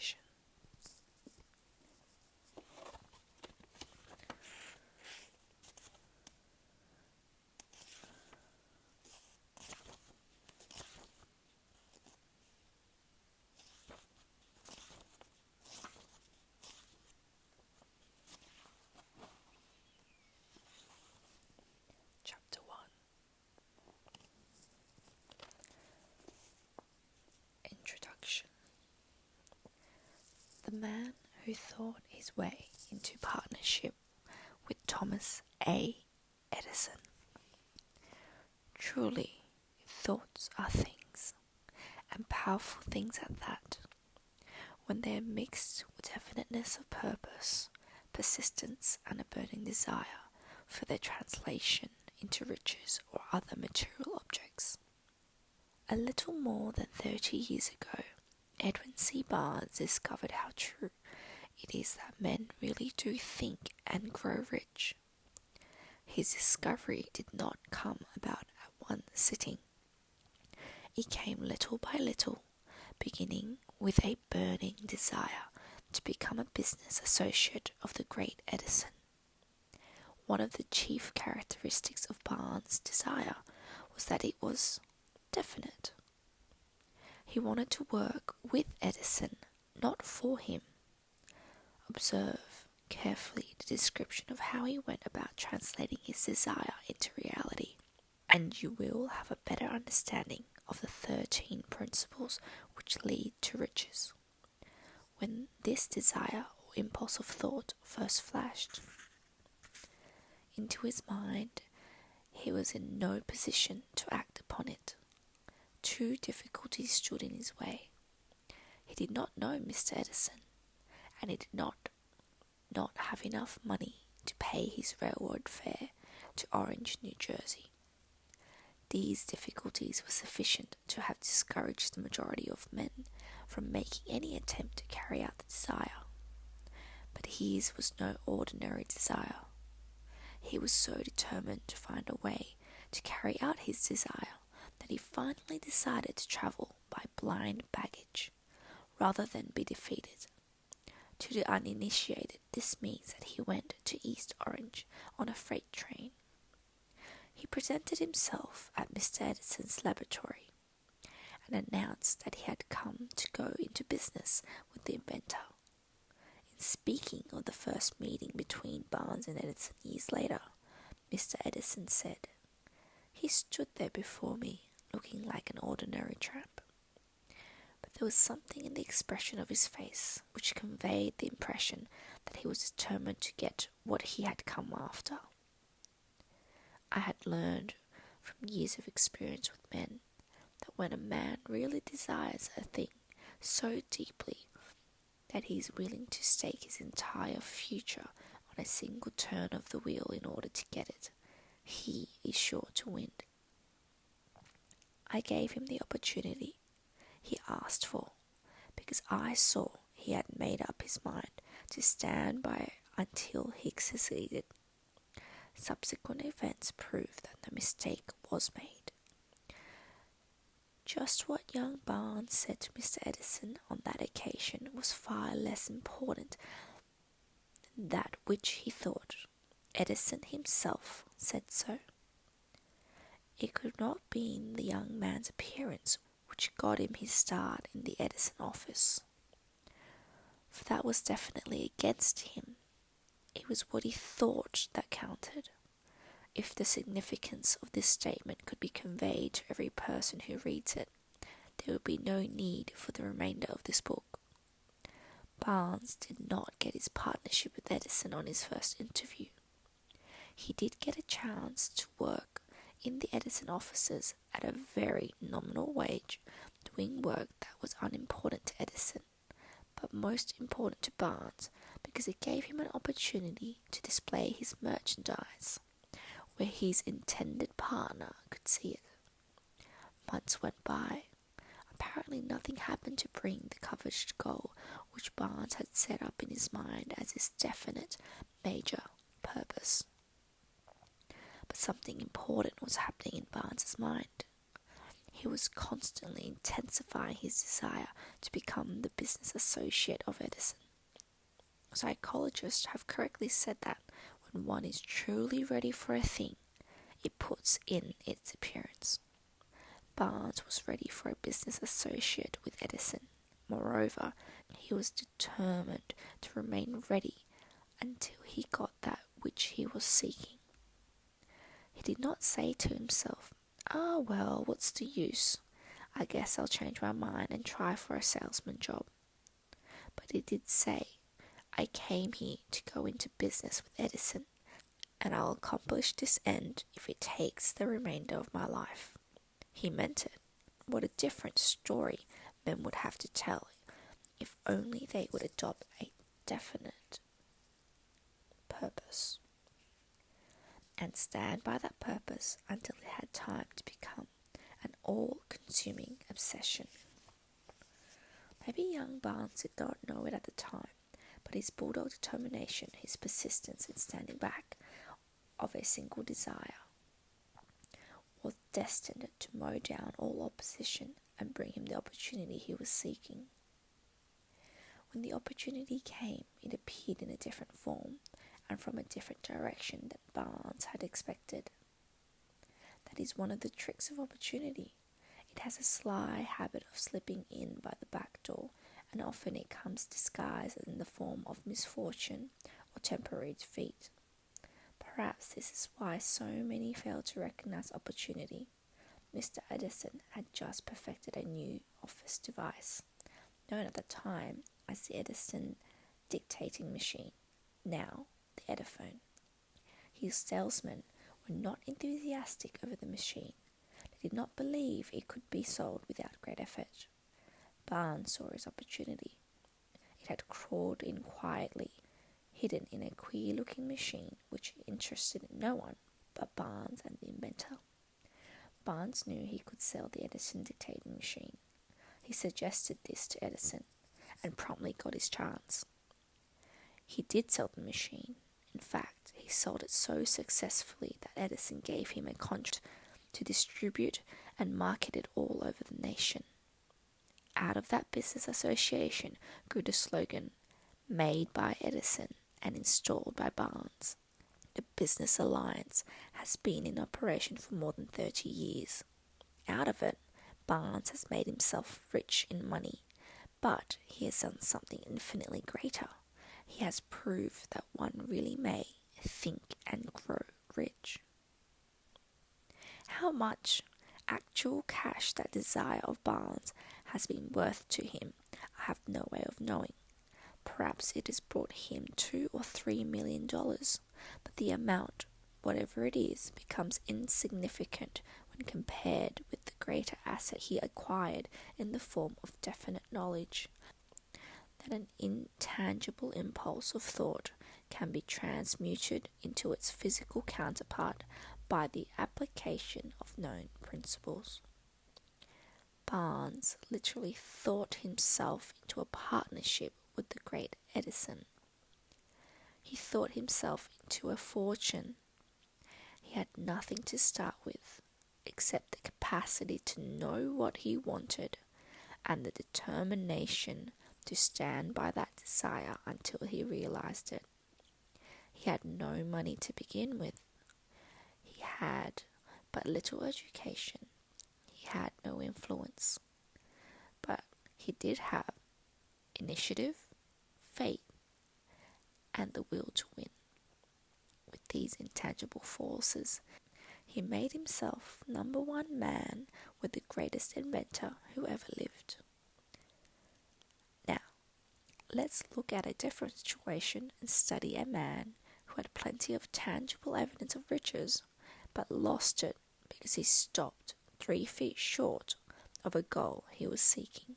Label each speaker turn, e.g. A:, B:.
A: decision. Chapter 1. Introduction. The man who thought his way into partnership with Thomas A. Edison. Truly, thoughts are things, and powerful things at that, when they are mixed with definiteness of purpose, persistence, and a burning desire for their translation into riches or other material objects. A little more than 30 years ago, Edwin C. Barnes discovered how true it is that men really do think and grow rich. His discovery did not come about at one sitting. It came little by little, beginning with a burning desire to become a business associate of the great Edison. One of the chief characteristics of Barnes' desire was that it was definite. He wanted to work with Edison, not for him. Observe carefully the description of how he went about translating his desire into reality, and you will have a better understanding of the 13 principles which lead to riches. When this desire or impulse of thought first flashed into his mind, he was in no position to act upon it. Two difficulties stood in his way. He did not know Mr. Edison, and he did not have enough money to pay his railroad fare to Orange, New Jersey. These difficulties were sufficient to have discouraged the majority of men from making any attempt to carry out the desire. But his was no ordinary desire. He was so determined to find a way to carry out his desire that he finally decided to travel by blind baggage, rather than be defeated. To the uninitiated, this means that he went to East Orange on a freight train. He presented himself at Mr. Edison's laboratory and announced that he had come to go into business with the inventor. In speaking of the first meeting between Barnes and Edison years later, Mr. Edison said, "He stood there before me, looking like an ordinary tramp. But there was something in the expression of his face which conveyed the impression that he was determined to get what he had come after." I had learned from years of experience with men that when a man really desires a thing so deeply that he is willing to stake his entire future on a single turn of the wheel in order to get it, he is sure to win. I gave him the opportunity he asked for, because I saw he had made up his mind to stand by until he succeeded. Subsequent events proved that the mistake was made. Just what young Barnes said to Mr. Edison on that occasion was far less important than that which he thought. Edison himself said so. It could not be in the young man's appearance which got him his start in the Edison office, for that was definitely against him. It was what he thought that counted. If the significance of this statement could be conveyed to every person who reads it, there would be no need for the remainder of this book. Barnes did not get his partnership with Edison on his first interview. He did get a chance to work in the Edison offices at a very nominal wage, doing work that was unimportant to Edison, but most important to Barnes because it gave him an opportunity to display his merchandise, where his intended partner could see it. Months went by. Apparently nothing happened to bring the coveted goal which Barnes had set up in his mind as his definite, major purpose. But something important was happening in Barnes's mind. He was constantly intensifying his desire to become the business associate of Edison. Psychologists have correctly said that when one is truly ready for a thing, it puts in its appearance. Barnes was ready for a business associate with Edison. Moreover, he was determined to remain ready until he got that which he was seeking. He did not say to himself, well, what's the use? I guess I'll change my mind and try for a salesman job. But he did say, I came here to go into business with Edison, and I'll accomplish this end if it takes the remainder of my life. He meant it. What a different story men would have to tell if only they would adopt a definite purpose and stand by that purpose until it had time to become an all-consuming obsession. Maybe young Barnes did not know it at the time, but his bulldog determination, his persistence in standing back of a single desire, was destined to mow down all opposition and bring him the opportunity he was seeking. When the opportunity came, it appeared in a different form and from a different direction than Barnes had expected. That is one of the tricks of opportunity. It has a sly habit of slipping in by the back door, and often it comes disguised in the form of misfortune or temporary defeat. Perhaps this is why so many fail to recognize opportunity. Mr. Edison had just perfected a new office device, known at the time as the Edison dictating machine, now the Ediphone. His salesmen were not enthusiastic over the machine. They did not believe it could be sold without great effort. Barnes saw his opportunity. It had crawled in quietly, hidden in a queer-looking machine which interested no one but Barnes and the inventor. Barnes knew he could sell the Edison dictating machine. He suggested this to Edison and promptly got his chance. He did sell the machine. In fact, he sold it so successfully that Edison gave him a contract to distribute and market it all over the nation. Out of that business association grew the slogan, made by Edison and installed by Barnes. The business alliance has been in operation for more than 30 years. Out of it, Barnes has made himself rich in money, but he has done something infinitely greater. He has proved that one really may think and grow rich. How much actual cash that desire of Barnes has been worth to him, I have no way of knowing. Perhaps it has brought him $2 or $3 million, but the amount, whatever it is, becomes insignificant when compared with the greater asset he acquired in the form of definite knowledge. That an intangible impulse of thought can be transmuted into its physical counterpart by the application of known principles. Barnes literally thought himself into a partnership with the great Edison. He thought himself into a fortune. He had nothing to start with except the capacity to know what he wanted and the determination to stand by that desire until he realized it. He had no money to begin with. He had but little education. He had no influence. But he did have initiative, faith, and the will to win. With these intangible forces, he made himself number one man with the greatest inventor who ever lived. Now, let's look at a different situation and study a man who had plenty of tangible evidence of riches, but lost it because he stopped 3 feet short of a goal he was seeking.